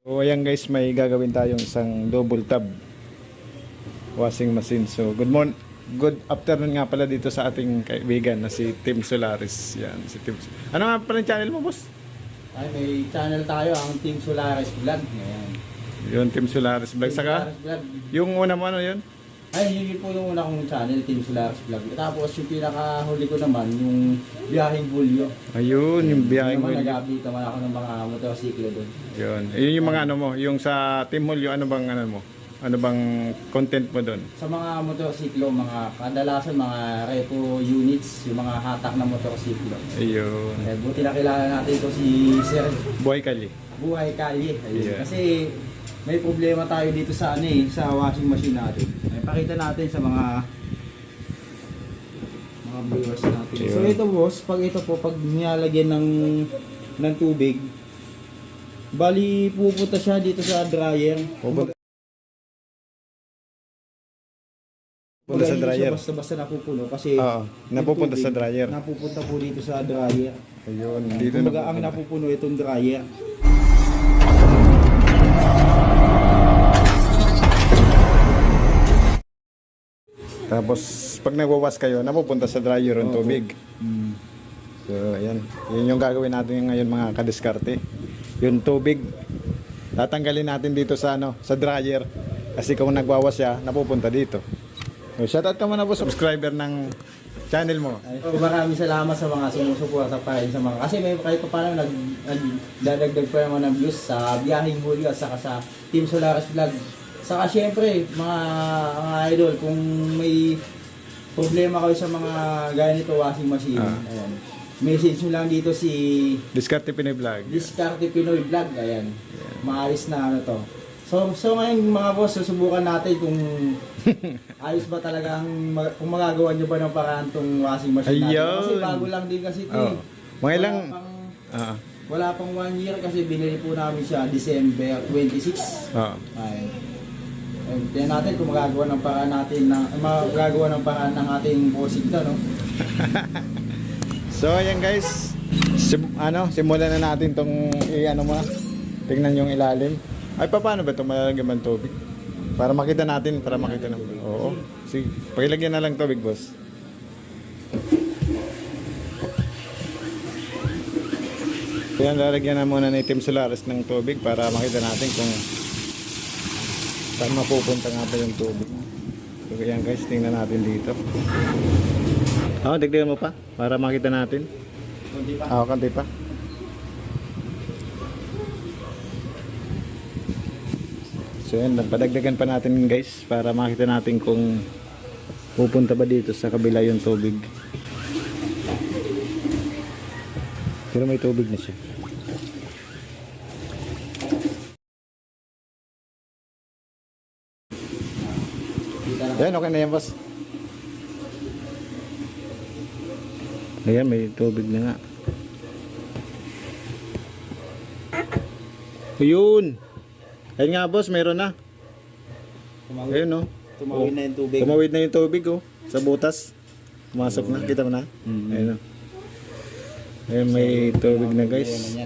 So ayan guys, may gagawin tayong isang double tab washing machine. So good afternoon nga pala dito sa ating kaibigan na si Tim Solaris. Yan, si Tim. Ano nga pala yung channel mo, boss? Ay, may channel tayo, ang Team Solaris Vlog. Ayan. Yun, Tim Solaris Vlog. Team Saka, Solaris Vlog. yung una mo ano yun? Ay, yun po yung una kong channel, Team Solaris Vlog. Tapos yung pinakahuli ko naman, yung Biyaheng Bulyo. Ayun, yung biyaheng mo. mo. Nag-update naman ako ng mga motorsiklo doon. Yun. Yun yung mga ano mo, yung sa Team Hulyo, ano bang ano mo? Ano bang content mo doon? Sa mga motorsiklo, mga kadalasan mga repo units, yung mga hatak na motorsiklo. Ayun. Eh, buti nakilala natin ito si Sir Buhay Kali. Buhay Kalye. Ayun. Yeah. Kasi may problema tayo dito sa sa washing machine natin. Ay, pakita natin sa mga viewers natin. Ayun. So ito boss, pag nilalagyan ng tubig, bali pupunta siya dito sa dryer. Pupunta sa Hindi dryer. siya basta-basta napupuno kasi Oo, napupunta yung sa tubig, dryer. Napupunta po dito sa dryer. Ayun, dito Kumbaga ang napupuno itong dryer. Tapos pag nagwawas kayo, napupunta sa dryer yung tubig. So ayan, yun yung gagawin natin ngayon mga kadiskarte. Yung tubig, tatanggalin natin dito sa sa dryer. Kasi kung nagwawas siya, napupunta dito. So, shoutout ka muna po subscriber ng channel mo. Maraming salamat sa mga sumusuporta pa rin sa mga kasi may kahit pa paano nagdadagdag pa naman ng views sa Biyaheng Bulyo at saka sa Team Solaris Vlog. Saka syempre mga idol, kung may problema kayo sa mga ganito washing machine, ayan, message nyo lang dito si Diskarte Pinoy Vlog. Diskarte Pinoy Vlog, ayan. Maayos na ano to. So ngayon mga boss, susubukan natin kung ayos ba talagang kung magagawa nyo ba ng paraan tong washing machine natin. Ayun. Kasi bago lang din kasi ito. Oh. Mga ilang Wala pang 1 year kasi binili po namin siya December 26. Ay. Tingnan natin kung magagawa ng paraan natin magagawa ng paraan ng ating bossing to, no? So ayan guys, simulan na natin tong mo. Tingnan yung ilalim. Ay, paano ba ito malalagyan ng tubig? Para makita natin, Oo. Sige, pakilagyan na lang tubig, boss. Kaya lalagyan na muna ni Tim Solaris ng tubig para makita natin kung saan mapupunta nga ba yung tubig. So ayan guys, tingnan natin dito. Dagdagan mo pa para makita natin. Kunti pa. Kanti pa. So yan, padagdagan pa natin guys para makita natin kung pupunta ba dito sa kabila yung tubig. Pero may tubig na siya. Yan, okay na yan, boss. Ayan, may tubig na nga. Ayun! Ayun nga boss, meron na. Ayun no. Tumawid na yung tubig. Tumawid na yung tubig sa butas. Pumasok na, kita mo na. Ayun no. Ayun, may tubig na guys.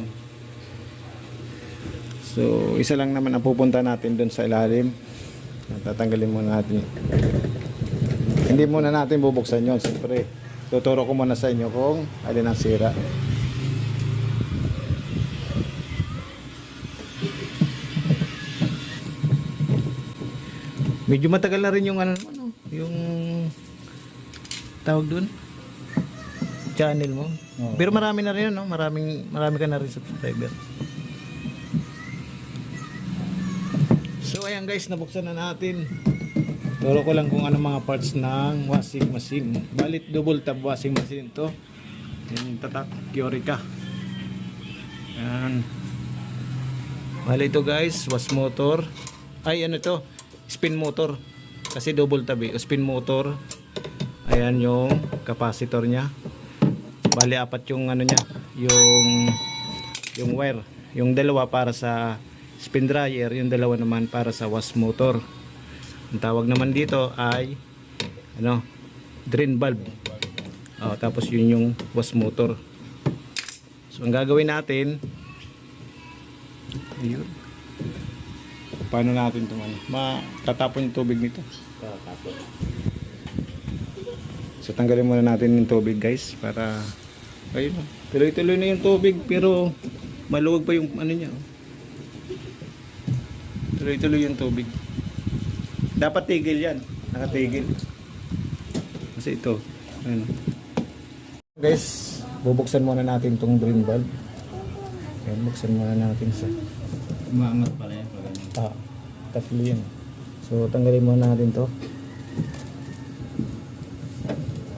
So, isa lang naman ang pupunta natin doon sa ilalim. Tatanggalin muna natin. Hindi muna natin bubuksan yon. Siyempre, tuturo ko muna sa inyo kung alin ang sira. Medyo matagal na rin yung yung tawag doon channel mo. Pero marami na rin marami ka na rin subscriber. So ayan guys, nabuksan na natin. Turo ko lang kung ano mga parts ng washing machine. Balit double tab washing machine to. Yung tatak Curica. Ayan. Bali ito guys, wash motor. Ay ano to? Spin motor kasi double tab spin motor. Ayan yung capacitor nya. Bali apat yung niya, yung wire, yung dalawa para sa spin dryer, yung dalawa naman para sa wash motor. Ang tawag naman dito ay drain valve. Tapos yun yung wash motor. So ang gagawin natin, ayun, paano natin ito matatapon yung tubig nito. Tapos. So tanggalin muna natin yung tubig guys para ayun, tuloy-tuloy na yung tubig pero maluwag pa yung ano niya. Tuloy-tuloy yung tubig. Dapat tigil yan, nakatigil. Kasi ito, ayun. Guys, bubuksan muna natin tong drain valve. Ayan, buksan muna natin siya. Umaangat pala yan. Tatlo yan. So tanggalin muna natin to.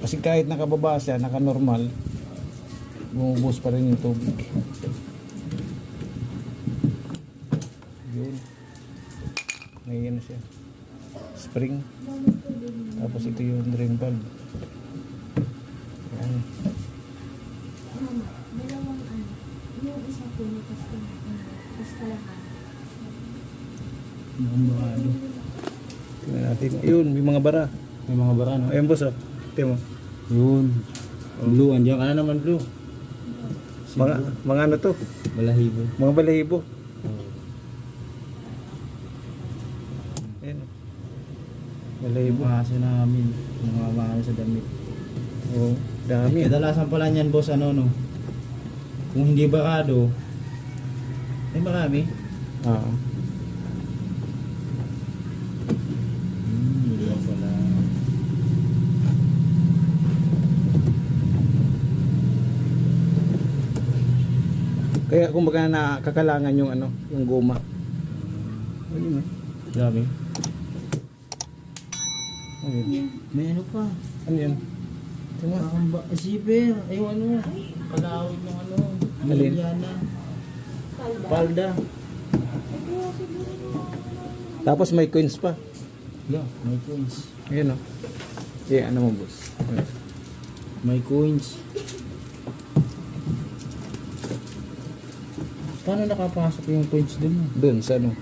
Kasi kahit nakababa siya, naka-normal, bumubos pa rin yung tubig. Yun. May ano siya. Spring. Tapos ito yung drain valve. Yan. Dalawang ano, yung isa puno tapos kalahan. Mukhang bakado. Tingnan natin. Yun, may mga bara. May mga bara, no? Ayun boss, oh. Tingnan mo. Yun. Blue, andiyan ka na naman, Blue. Mga ano to? Balahibo. Mga balahibo. Ayan. Balahibo. Kaso namin. Mga ano sa damit. Oh, dami. Kadalasan pala niyan, boss, ano, no? Kung hindi bakado, ay marami. Oo. Hindi pala. Kaya kumbaga nakakalangan yung ano, yung goma. Ayun, eh. Grabe. Ayun. May ano pa. Ano yan? Tingnan mo. Parang ba? Zipper. Ay, ano? Palawig ng ano. Alin? Liana. Palda. Tapos may coins pa. Yeah, may coins. Ayun, oh. Yeah, ano mo boss? Ayun. May coins. Paano nakapasok yung coins dun? Doon sa ano?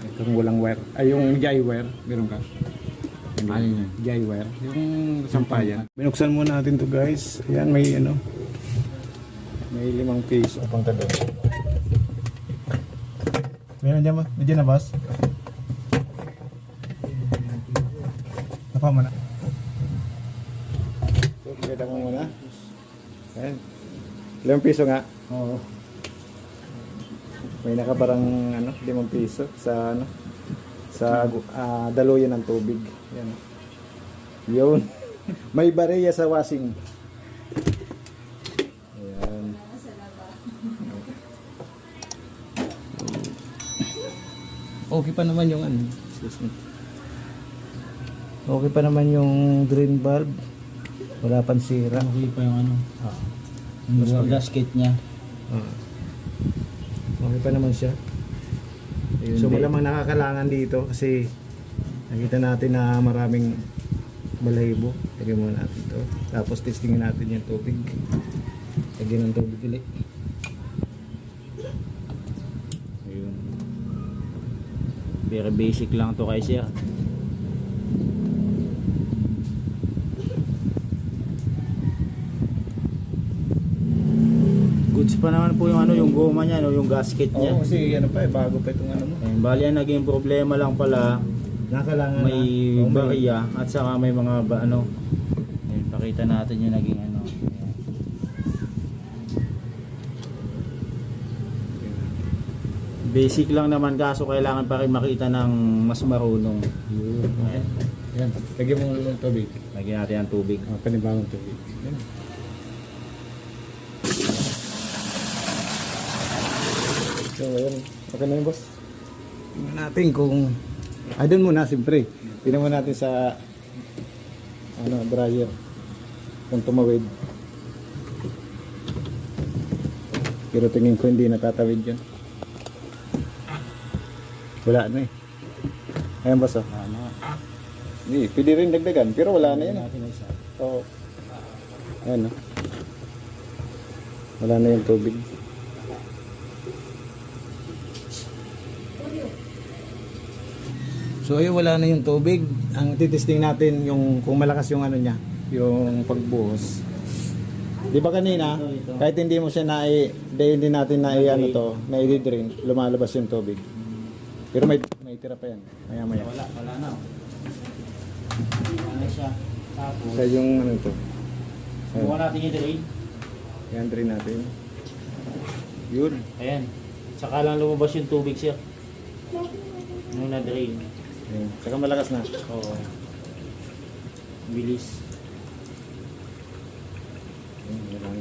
Itong walang wire. Ay, yung jai wire. Meron ka? Ano yun? Jai wire. Yung sampayan. Binuksan muna natin to guys. Ayan, may ano. May 5 piso pang talo. Meron dyan ba? Medyo na boss? Napa mo na. So, kita mo muna. Ayan. 5 piso nga. Oo. May nakabarang ano, 5 piso sa ano sa daluyan ng tubig. Yan. Yun. May bareya sa washing. Ayan. Okay pa naman yung ano. Excuse me. Okay pa naman yung drain valve. Wala pang sira. Okay pa yung ano. Yung gasket niya. Okay pa naman siya. Ayun, So di- malamang nakakalangan dito kasi nakita natin na maraming balahibo. Lagyan muna natin ito. Tapos testingin natin yung tubig. Lagyan ng tubig ulit. Ayun. Very basic lang to kay sir. Goods pa naman po yung ano, yung goma niya, no, yung gasket niya. Oo, kasi ano pa bago pa itong ano mo. Ayun, bali ang naging problema lang pala, Nakalangan may na. barya at saka may mga ano. Ayun, pakita natin yung naging ano. Ayan. Basic lang naman kaso kailangan pa rin makita ng mas marunong. Ayan. Ayan. Lagyan mo ng tubig. Lagyan natin ang tubig. Panibagong tubig. Ayan. So, ayan. Okay na yun, boss. Tingnan natin kung... doon muna, siyempre. Tingnan mo natin sa... dryer. Kung tumawid. Pero tingin ko hindi natatawid yun. Wala na eh. Ayan, boss, oh. Ano? Hindi, pwede rin dagdagan. Pero wala na yun. Natin isa. Oo. Ayan, oh. Wala na yung tubig. So ayun, wala na yung tubig. Ang titesting natin yung kung malakas yung ano niya, yung pagbuhos. Di ba kanina, kahit hindi mo siya hindi natin na ano to, na i-drain, lumalabas yung tubig. Pero may tira pa yan. Maya. Wala na. Ano siya? Tapos, Sa yung ano to. subukan natin yung drain. Yan rin natin. Yun. Ayan. Saka lang lumabas yung tubig siya. Nung na-drain. Ayan. Saka malakas na. Oo. Bilis. Ayan, walang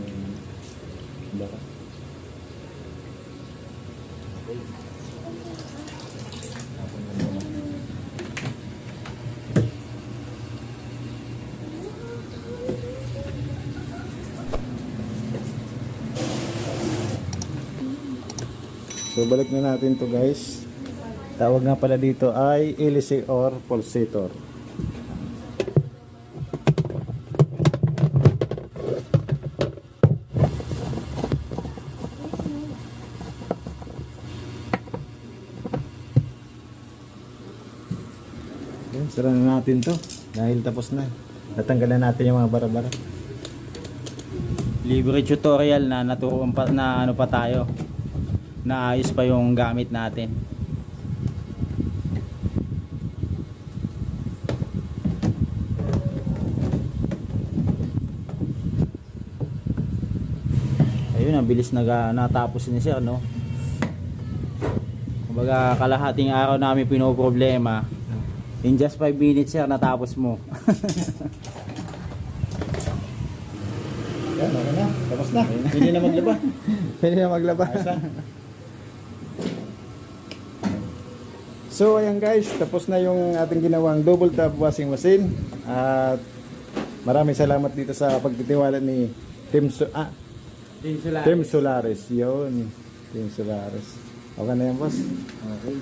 baka. Okay. So balik na natin to guys. Tawag nga pala dito ay LC or pulsator. Yan, sara na natin to dahil tapos na. Natanggalan natin yung mga bara-bara. Libre tutorial na naturuan pa na ano pa tayo. Naayos pa yung gamit natin. Ayun, ang bilis natapos ni sir, no? Kumbaga, kalahating araw namin pinoproblema. In just 5 minutes, sir, natapos mo. Yan, okay na. Tapos na. Hindi na maglaba. Pwede na maglaba. So ayan guys, tapos na yung ating ginawang double tap washing machine. At maraming salamat dito sa pagtitiwala ni Team Solaris. Yun. Team Solaris. Okay na yan boss. Okay.